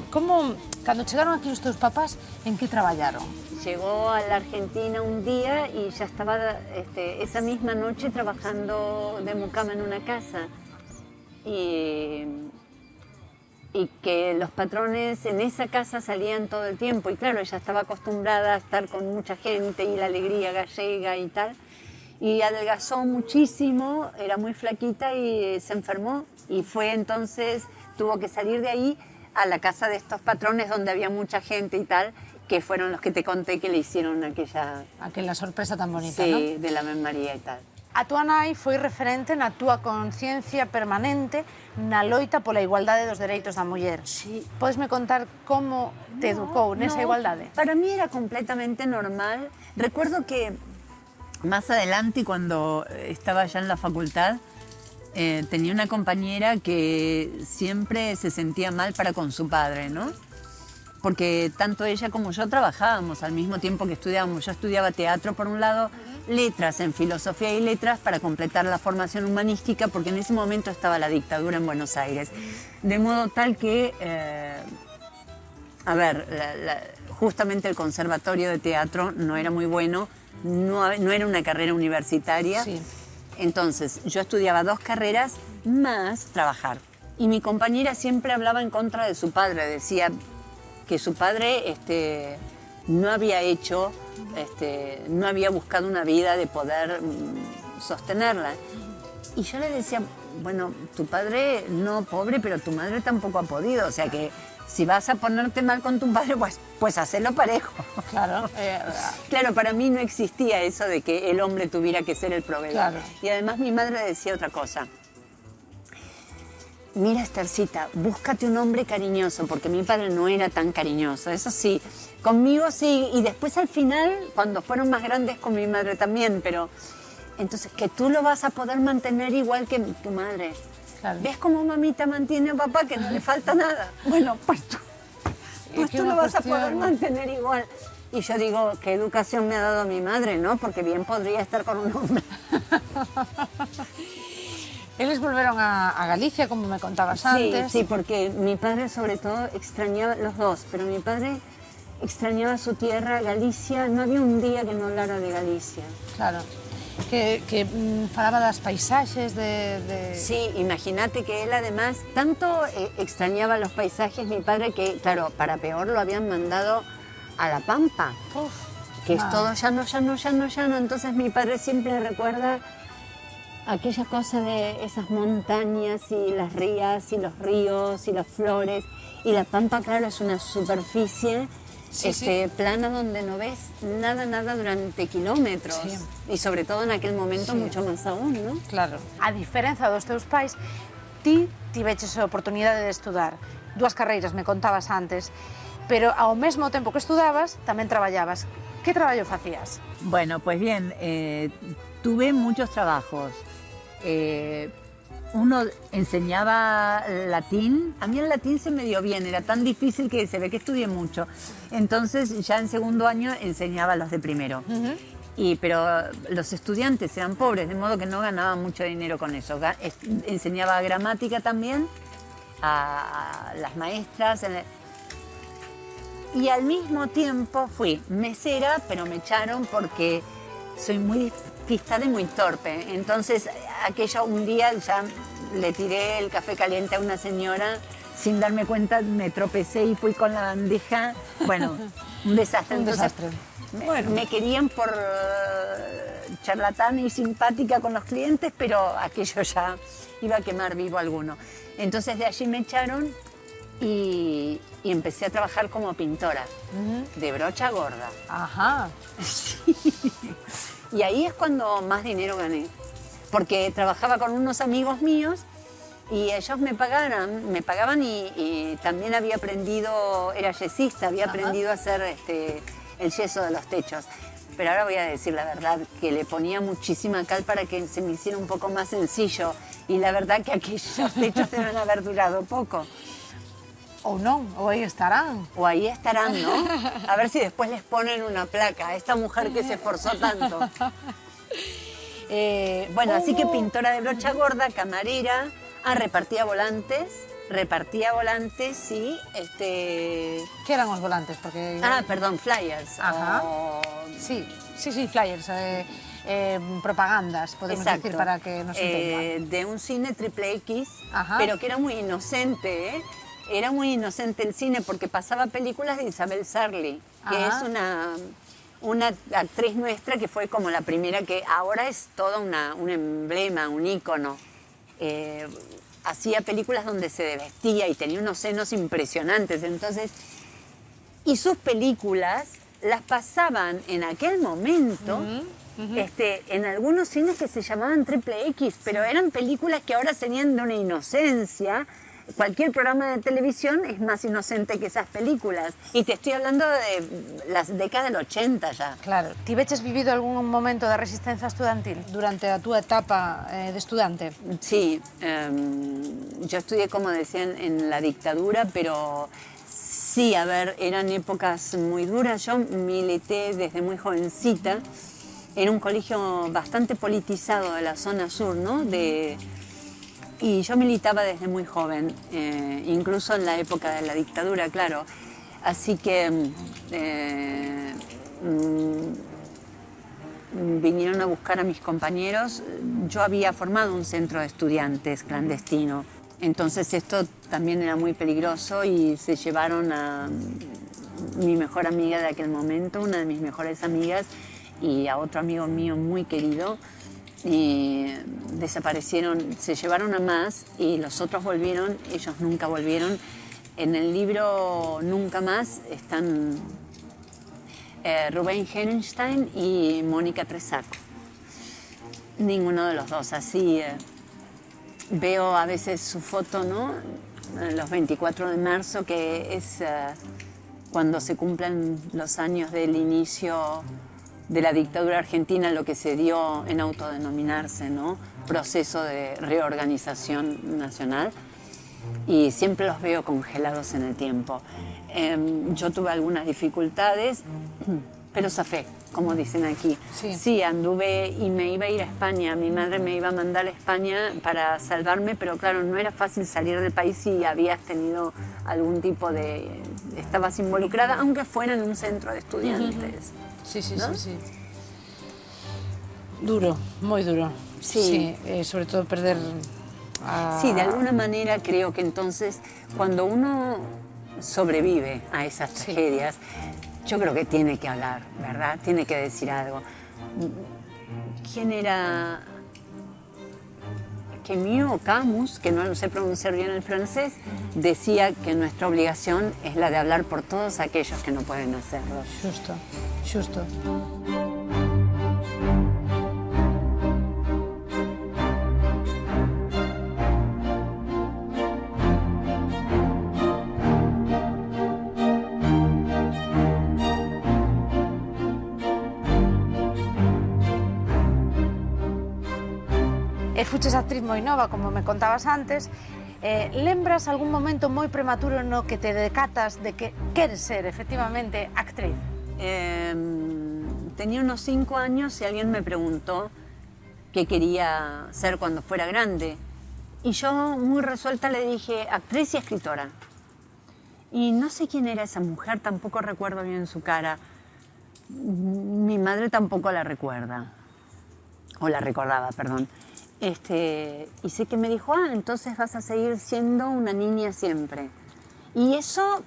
Como, cando chegaron aquí os teus papás, en que traballaron? Llegó a la Argentina un día y ya estaba esa misma noche trabajando de mucama en una casa. Y que los patrones en esa casa salían todo el tiempo. Y claro, ella estaba acostumbrada a estar con mucha gente y la alegría gallega y tal. Y adelgazó muchísimo, era muy flaquita y se enfermó. Y fue entonces, tuvo que salir de ahí a la casa de estos patrones donde había mucha gente y tal, que fueron los que te conté que le hicieron aquella sorpresa tan bonita, sí, ¿no? de la Ave María y tal. A túa nai foi referente na túa conciencia permanente na loita pola igualdade dos dereitos da muller. Sí. Podesme contar como te educou nesa igualdade? Para mí era completamente normal. Recuerdo que más adelante, cuando estaba ya en la facultad, tenía una compañera que siempre se sentía mal para con su padre, ¿no? porque tanto ella como yo trabajábamos al mismo tiempo que estudiábamos. Yo estudiaba teatro por un lado, letras en filosofía y letras para completar la formación humanística, porque en ese momento estaba la dictadura en Buenos Aires. De modo tal que, justamente el conservatorio de teatro no era muy bueno, no era una carrera universitaria. Sí. Entonces, yo estudiaba 2 carreras más trabajar. Y mi compañera siempre hablaba en contra de su padre, decía que su padre no había hecho, no había buscado una vida de poder sostenerla. Y yo le decía, bueno, tu padre no pobre, pero tu madre tampoco ha podido, o sea que si vas a ponerte mal con tu padre, pues hacelo parejo. Claro. Claro, para mí no existía eso de que el hombre tuviera que ser el proveedor. Claro. Y además mi madre decía otra cosa. Mira, Esthercita, búscate un hombre cariñoso, porque mi padre no era tan cariñoso, eso sí. Conmigo sí, y después al final, cuando fueron más grandes, con mi madre también, pero... Entonces, que tú lo vas a poder mantener igual que tu madre. Claro. ¿Ves cómo mamita mantiene a papá, que no le falta nada? Bueno, pues tú lo vas a poder mantener igual. Y yo digo, ¿qué educación me ha dado mi madre, no? Porque bien podría estar con un hombre. Eles volveron a Galicia, como me contabas antes. Sí, porque mi padre sobre todo extrañaba, los dos, pero mi padre extrañaba su tierra, Galicia. No había un día que no hablara de Galicia. Claro. Que falaba das paisaxes de... Sí, imagínate que él además tanto extrañaba los paisajes, mi padre, que claro, para peor lo habían mandado a La Pampa, que es todo llano, llano, llano, llano. Entonces mi padre siempre recuerda aquella cosa de esas montañas y las rías y los ríos y las flores. Y La Pampa, claro, es una superficie plana donde no ves nada durante kilómetros. Sí. Y sobre todo en aquel momento mucho más aún, ¿no? Claro. A diferenza dos teus pais, ti tiveches a oportunidade de estudar 2 carreiras, me contabas antes, pero ao mesmo tempo que estudabas, tamén traballabas. Que traballo facías? Bueno, pues bien, tuve muchos trabajos. Uno enseñaba latín. A mí el latín se me dio bien, era tan difícil que se ve que estudié mucho. Entonces ya en segundo año enseñaba a los de primero. Pero los estudiantes eran pobres, de modo que no ganaba mucho dinero con eso. Enseñaba gramática también a las maestras. Y al mismo tiempo fui mesera, pero me echaron porque soy muy despistada y muy torpe. Entonces, aquello un día ya le tiré el café caliente a una señora, sin darme cuenta me tropecé y fui con la bandeja. Bueno, un desastre. Un desastre. Me querían por charlatana y simpática con los clientes, pero aquello ya iba a quemar vivo alguno. Entonces de allí me echaron y empecé a trabajar como pintora, de brocha gorda. Ajá. Sí. Y ahí es cuando más dinero gané, porque trabajaba con unos amigos míos y ellos me pagaban y también había aprendido, era yesista, había aprendido a hacer el yeso de los techos. Pero ahora voy a decir la verdad, que le ponía muchísima cal para que se me hiciera un poco más sencillo, y la verdad que aquellos techos deben haber durado poco. Ou non, ou aí estarán. O ahí estarán, ¿no? A ver si después les ponen una placa a esta mujer que se esforzó tanto. Bueno, así que pintora de brocha gorda, camarera, repartía volantes y Que eran os volantes? Porque... perdón, flyers. Ajá. Sí, flyers, propagandas, podemos decir, para que nos entendan. De un cine triple X, Ajá. pero que era muy inocente, ¿eh? Era muy inocente el cine porque pasaba películas de Isabel Sarli, que es una actriz nuestra que fue como la primera, que ahora es todo un emblema, un ícono. Hacía películas donde se vestía y tenía unos senos impresionantes, entonces... Y sus películas las pasaban en aquel momento en algunos cines que se llamaban triple X, pero eran películas que ahora serían de una inocencia. Cualquier programa de televisión es más inocente que esas películas. Y te estoy hablando de las décadas del 80 ya. Claro. Tiveches vivido algún momento de resistencia estudantil durante a túa etapa de estudante? Sí, yo estudié, como decían, en la dictadura, pero Sí, a ver, eran épocas muy duras. Yo milité desde muy jovencita. Era un colegio bastante politizado de la zona sur, ¿no? Y yo militaba desde muy joven, incluso en la época de la dictadura, claro. Así que vinieron a buscar a mis compañeros. Yo había formado un centro de estudiantes clandestino. Entonces esto también era muy peligroso y se llevaron a mi mejor amiga de aquel momento, una de mis mejores amigas, y a otro amigo mío muy querido, y desaparecieron, se llevaron a más y los otros volvieron, ellos nunca volvieron. En el libro Nunca Más están Rubén Herenstein y Mónica Tresaco. Ninguno de los dos, así veo a veces su foto, ¿no? Los 24 de marzo, que es cuando se cumplen los años del inicio de la dictadura argentina, lo que se dio en autodenominarse, ¿no? Proceso de reorganización nacional, y siempre los veo congelados en el tiempo. Yo tuve algunas dificultades, pero zafé, como dicen aquí. Sí, anduve y me iba a ir a España. Mi madre me iba a mandar a España para salvarme, pero claro, no era fácil salir del país si habías tenido algún tipo de... Estabas involucrada, aunque fuera en un centro de estudiantes. Sí, sí, ¿no? sí, sí. Duro, muy duro. Sí. Sobre todo perder... Sí, de alguna manera creo que entonces cuando uno sobrevive a esas tragedias, yo creo que tiene que hablar, ¿verdad? Tiene que decir algo. ¿Quién era? Camus o Camus, que no lo sé pronunciar bien el francés, decía que nuestra obligación es la de hablar por todos aquellos que no pueden hacerlo. Justo, justo. Fuches actriz moi nova, como me contabas antes. Lembras algún momento moi prematuro no que te decatas de que queres ser efectivamente actriz? Tenía unos 5 años y alguien me preguntó qué quería ser cuando fuera grande. Y yo, muy resuelta, le dije actriz y escritora. Y no sé quién era esa mujer, tampoco recuerdo bien su cara. Mi madre tampoco la recuerda. O la recordaba, perdón. Y sé que me dijo, entonces vas a seguir siendo una niña siempre. Y eso,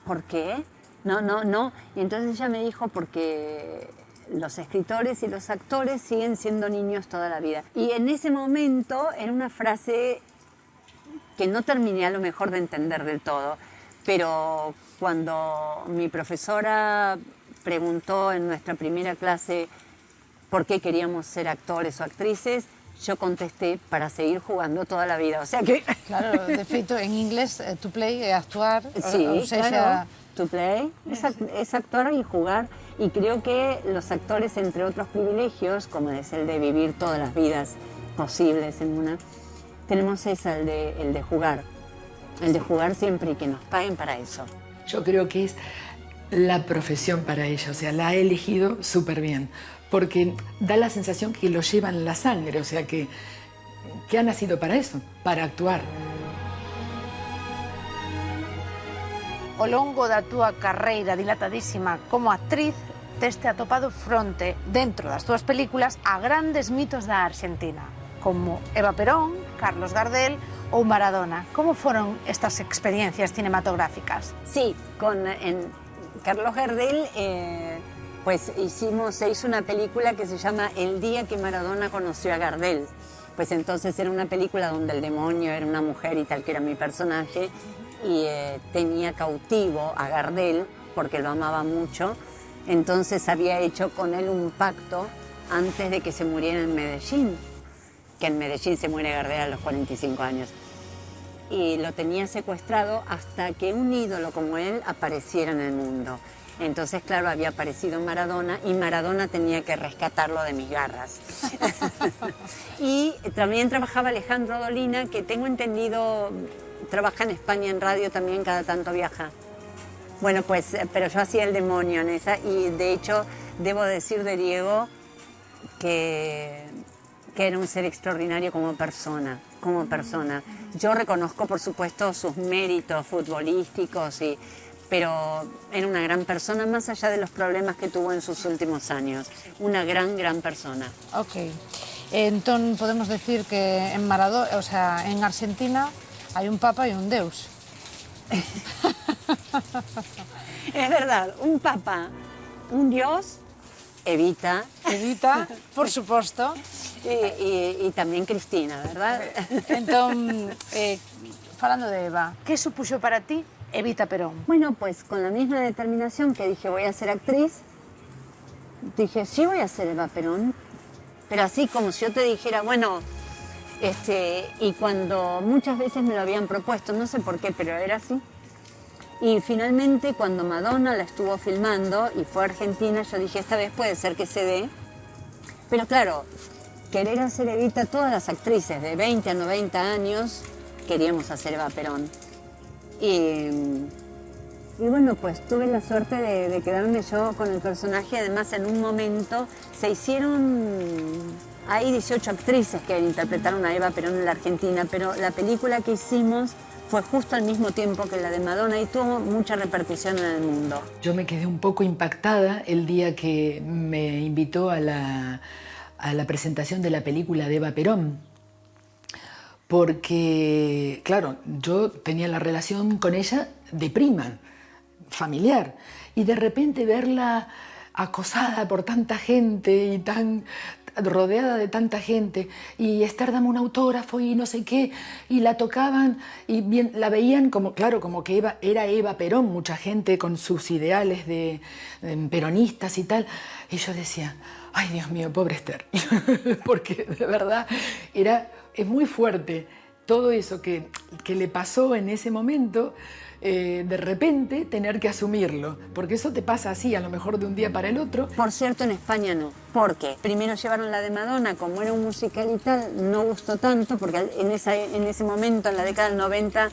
¿por qué? No. Y entonces ella me dijo, porque los escritores y los actores siguen siendo niños toda la vida. Y en ese momento era una frase que no terminé a lo mejor de entender del todo, pero cuando mi profesora preguntó en nuestra primera clase por qué queríamos ser actores o actrices, yo contesté para seguir jugando toda la vida, o sea que... Claro, de feito, en inglés, to play é actuar, sí, o sea, claro, to play es actuar y jugar, y creo que los actores, entre otros privilegios, como es el de vivir todas las vidas posibles en una, tenemos esa, el de jugar siempre y que nos paguen para eso. Yo creo que es la profesión para ella, o sea, la ha elegido súper bien, porque da la sensación que lo llevan en la sangre, o sea, que ha nacido para eso, para actuar. Ao longo da túa carreira dilatadísima como actriz, teste atopado fronte, dentro das túas películas, a grandes mitos da Argentina, como Eva Perón, Carlos Gardel ou Maradona. Como foron estas experiencias cinematográficas? Sí, en Carlos Gardel pues se hizo una película que se llama El día que Maradona conoció a Gardel. Pues entonces era una película donde el demonio era una mujer y tal, que era mi personaje, y tenía cautivo a Gardel porque lo amaba mucho. Entonces había hecho con él un pacto antes de que se muriera en Medellín, que en Medellín se muere Gardel a los 45 años. Y lo tenía secuestrado hasta que un ídolo como él apareciera en el mundo. Entonces, claro, había aparecido Maradona y Maradona tenía que rescatarlo de mis garras. Y también trabajaba Alejandro Dolina, que tengo entendido trabaja en España en radio también, cada tanto viaja. Bueno, pues, pero yo hacía el demonio en esa y de hecho debo decir de Diego que era un ser extraordinario como persona. Yo reconozco, por supuesto, sus méritos futbolísticos, pero era una gran persona, más allá de los problemas que tuvo en sus últimos años. Una gran persona. Ok. Entonces podemos decir que en Maradona, o sea, en Argentina hay un papa y un deus. Es verdad, un papa, un dios, Evita. Evita, por supuesto. Y también Cristina, ¿verdad? Entonces, hablando de Eva, ¿qué supuso para ti Evita Perón? Bueno, pues con la misma determinación que dije voy a ser actriz, dije sí voy a ser Eva Perón, pero así como si yo te dijera, bueno, y cuando muchas veces me lo habían propuesto, no sé por qué, pero era así. Y finalmente cuando Madonna la estuvo filmando y fue a Argentina, yo dije esta vez puede ser que se dé, pero claro, querer hacer Evita, todas las actrices de 20 a 90 años queríamos hacer Eva Perón. Y bueno, pues tuve la suerte de quedarme yo con el personaje. Además, en un momento se hicieron... Hay 18 actrices que interpretaron a Eva Perón en la Argentina, pero la película que hicimos fue justo al mismo tiempo que la de Madonna y tuvo mucha repercusión en el mundo. Yo me quedé un poco impactada el día que me invitó a la presentación de la película de Eva Perón, porque, claro, yo tenía la relación con ella de prima, familiar, y de repente verla acosada por tanta gente y tan rodeada de tanta gente, y Esther dame un autógrafo y no sé qué, y la tocaban y bien, la veían como, claro, como que era Eva Perón, mucha gente con sus ideales de peronistas y tal, y yo decía, ay Dios mío, pobre Esther, porque de verdad es muy fuerte todo eso que le pasó en ese momento, de repente tener que asumirlo, porque eso te pasa así, a lo mejor de un día para el otro. Por cierto, en España no, porque primero llevaron la de Madonna, como era un musical y tal, no gustó tanto, porque en ese momento, en la década del 90,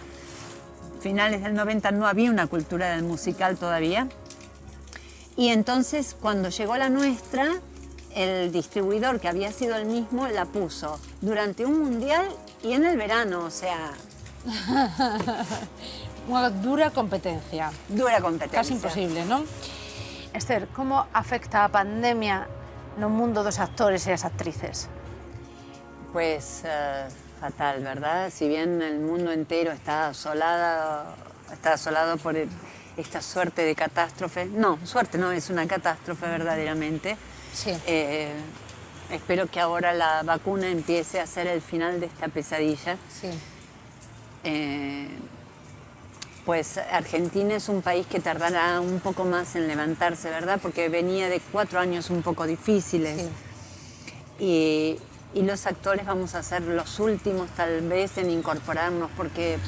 finales del 90, no había una cultura del musical todavía. Y entonces, cuando llegó la nuestra, el distribuidor, que había sido el mismo, la puso durante un mundial y en el verano, o sea... Una dura competencia. Dura competencia. Casi imposible, ¿no? Esther, como afecta a pandemia no mundo dos actores e as actrices? Pues fatal, ¿verdad? Si bien el mundo entero está asolado por esta suerte de catástrofe. No, suerte no, es una catástrofe verdaderamente. Sí. Espero que ahora la vacuna empiece a ser el final de esta pesadilla. Sí. Pues Argentina es un país que tardará un poco más en levantarse, ¿verdad? Porque venía de 4 años un poco difíciles. Sí. Y los actores vamos a ser los últimos tal vez en incorporarnos, porque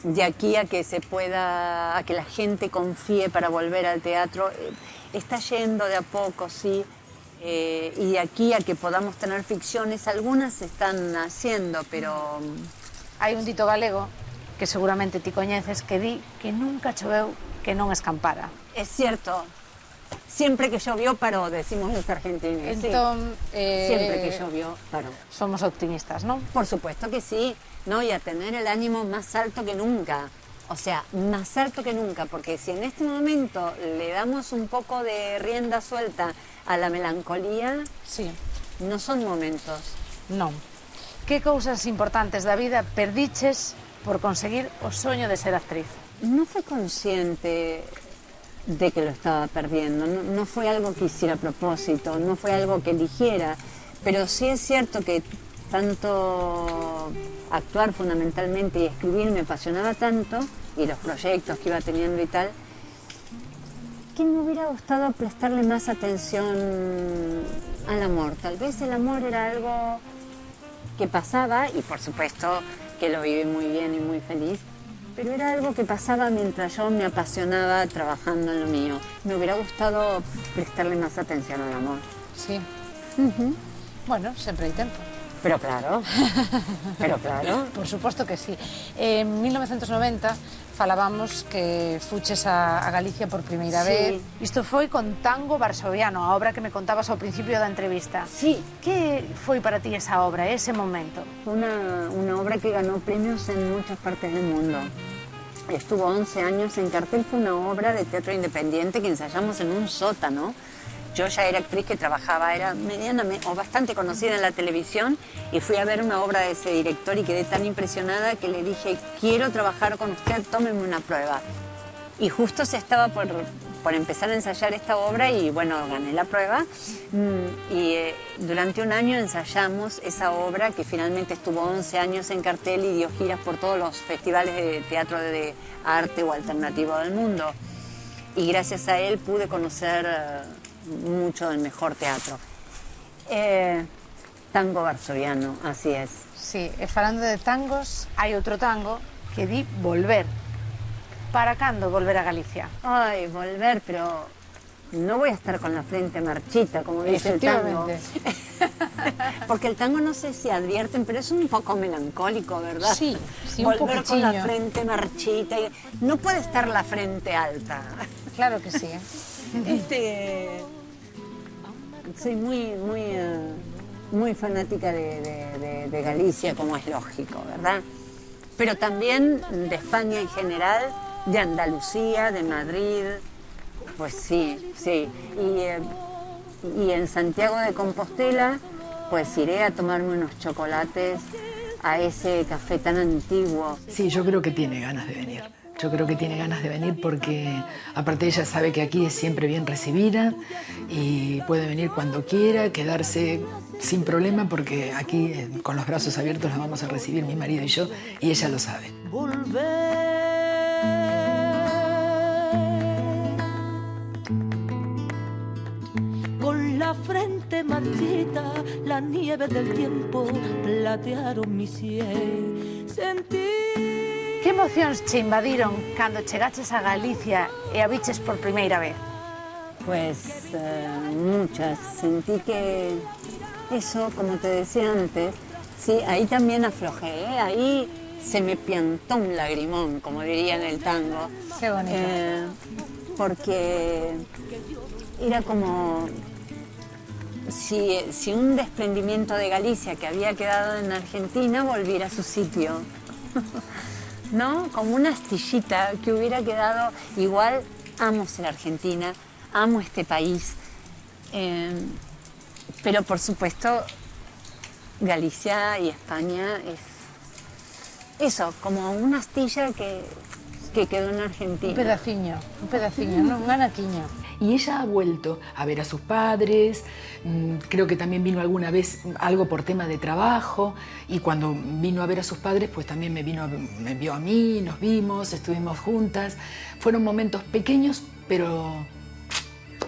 de aquí a que a que la gente confíe para volver al teatro, está yendo de a poco, sí. Y de aquí a que podamos tener ficciones, algunas se están haciendo, pero... Hai un dito galego que seguramente ti coñeces que di que nunca choveu que non escampara. Es cierto. Siempre que llovió paró, decimos los argentinos. Entonces, sí. Siempre que llovió paró. Somos optimistas, ¿no? Por supuesto que sí, ¿no? Y a tener el ánimo más alto que nunca. O sea, más alto que nunca, porque si en este momento le damos un poco de rienda suelta a la melancolía, sí. No son momentos. Non. Que cousas importantes da vida perdiches por conseguir o soño de ser actriz? No fui consciente de que lo estaba perdiendo, no fue algo que hiciera a propósito, no fue algo que eligiera, pero sí es cierto que tanto actuar fundamentalmente y escribir me apasionaba tanto, y los proyectos que iba teniendo y tal, que me hubiera gustado prestarle más atención al amor. Tal vez el amor era algo que pasaba, y por supuesto que lo viví muy bien y muy feliz, pero era algo que pasaba mientras yo me apasionaba trabajando en lo mío. Me hubiera gustado prestarle más atención al amor. Sí. Bueno, sempre hai tempo. Pero claro, pero claro. Por suposto que sí. En 1990 falábamos que fuches a Galicia por primeira vez. Isto foi con Tango Varsoviano, a obra que me contabas ao principio da entrevista. Sí. Que foi para ti esa obra, ese momento? Una obra que ganó premios en muchas partes del mundo. Estuvo 11 años en cartel, fue una obra de teatro independiente que ensayamos en un sótano. Yo ya era actriz que trabajaba, era medianamente o bastante conocida en la televisión y fui a ver una obra de ese director y quedé tan impresionada que le dije, quiero trabajar con usted, tómeme una prueba. Y justo se estaba por empezar a ensayar esta obra y bueno, gané la prueba y durante un año ensayamos esa obra que finalmente estuvo 11 años en cartel y dio giras por todos los festivales de teatro de arte o alternativo del mundo. Y gracias a él pude conocer mucho del mejor teatro. Tango Varsoviano, así es. Sí, e falando de tangos, hai outro tango que di volver. Para cando volver a Galicia? Ay, volver, pero no voy a estar con la frente marchita, como dice el tango. Porque el tango, no sé si advierten, pero es un poco melancólico, ¿verdad? Sí, sí, un volver con la poquitinho. frente marchita. No puede estar la frente alta. Claro que sí. Soy muy fanática de Galicia, como es lógico, ¿verdad? Pero también de España en general, de Andalucía, de Madrid, pues sí, sí. Y en Santiago de Compostela, pues iré a tomarme unos chocolates a ese café tan antiguo. Sí, yo creo que tiene ganas de venir. Yo creo que tiene ganas de venir porque aparte ella sabe que aquí es siempre bien recibida y puede venir cuando quiera, quedarse sin problema porque aquí con los brazos abiertos la vamos a recibir mi marido y yo y ella lo sabe. Con la frente marchita, la nieve del tiempo platearon mi sien. Sentí. Que emocións che invadiron cando chegaches a Galicia e a viches por primeira vez? Pues muchas. Sentí que eso, como te decía antes, sí, ahí también aflojé, ¿eh? Ahí se me piantó un lagrimón, como diría en el tango. Qué bonito. Porque era como si un desprendimiento de Galicia que había quedado en Argentina volviera a su sitio. ¿No? Como una astillita que hubiera quedado igual. Amo ser argentina, amo este país, pero por supuesto Galicia y España es eso, como una astilla que quedó en Argentina. Un pedaciño, ¿no? Un anaquiño. Y ella ha vuelto a ver a sus padres, creo que también vino alguna vez algo por tema de trabajo y cuando vino a ver a sus padres pues también me vio a mí, nos vimos, estuvimos juntas. Fueron momentos pequeños pero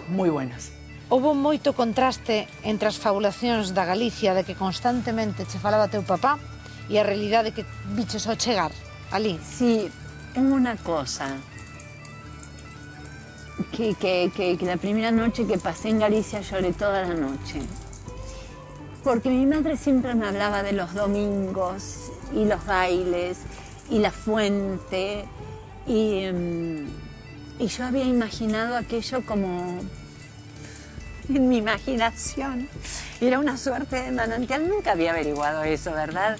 muy buenos. Houbo moito contraste entre as fabulacións da Galicia de que constantemente che falaba teu papá e a realidade que biches ao chegar ali. Sí, una cosa. Que la primera noche que pasé en Galicia lloré toda la noche. Porque mi madre siempre me hablaba de los domingos y los bailes y la fuente y yo había imaginado aquello como en mi imaginación. Era una suerte de manantial, nunca había averiguado eso, ¿verdad?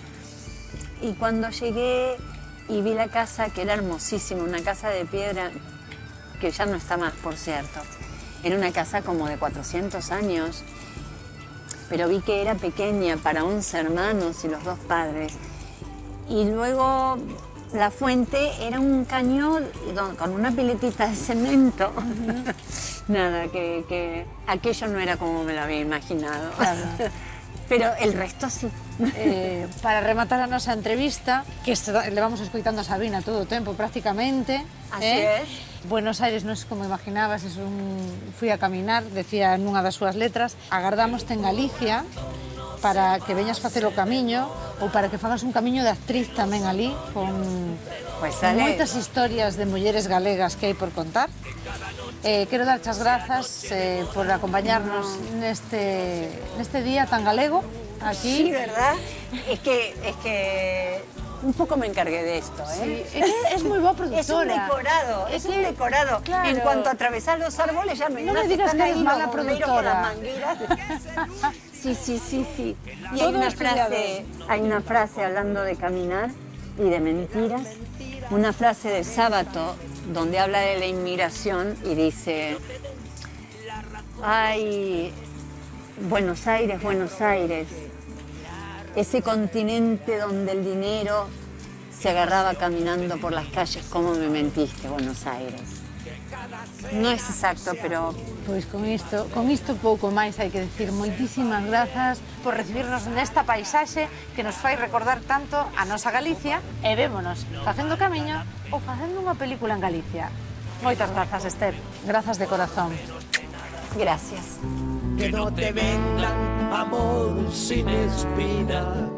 Y cuando llegué y vi la casa, que era hermosísima, una casa de piedra, que ya no está más, por cierto. Era una casa como de 400 años, pero vi que era pequeña para 11 hermanos y los 2 padres. Y luego la fuente era un cañón con una piletita de cemento. Nada, que aquello no era como me lo había imaginado. Claro. Pero el resto sí. Para rematar a nosa entrevista, que levamos escoitando a Sabina todo o tempo prácticamente. Así es. Buenos Aires non é como imaginabas, fui a caminar, decía nunha das súas letras, agardámoste en Galicia para que veñas facer o camiño ou para que fagas un camiño de actriz tamén ali, con moitas historias de mulleres galegas que hai por contar. Quero darche as grazas por acompañarnos neste día tan galego aquí. Sí, ¿verdad? Es que un poco me encargué de esto, ¿eh? Sí, es muy buena productora. Es un decorado, es un decorado. Claro. En cuanto a atravesar los árboles, ya No me digas que eres mala productora. Con las mangueras. Sí. Y hay una frase hablando de caminar y de mentiras, una frase de Sábato donde habla de la inmigración y dice: ay, Buenos Aires, ese continente donde el dinero se agarraba caminando por las calles. ¿Cómo me mentiste, Buenos Aires? No es exacto, pero... Pois con isto pouco máis hai que decir. Moitísimas grazas por recibirnos nesta paisaxe que nos fai recordar tanto a nosa Galicia e vémonos facendo camiño ou facendo unha película en Galicia. Moitas grazas, Esther. Grazas de corazón. Gracias. Que no te vendan amor sin espinas.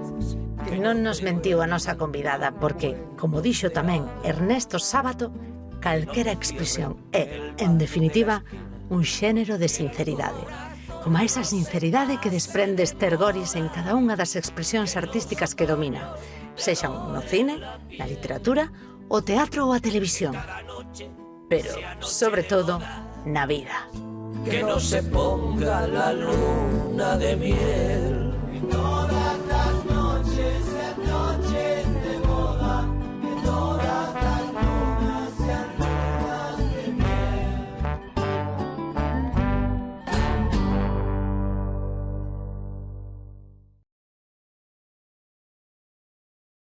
Non nos mentiu a nosa convidada porque, como dixo tamén Ernesto Sábato, calquera expresión é, en definitiva, un xénero de sinceridade. Como a esa sinceridade que desprende Esther Goris en cada unha das expresións artísticas que domina, sexan no cine, na literatura, o teatro ou a televisión. Pero, sobre todo, na vida. Que no se ponga la luna de miel.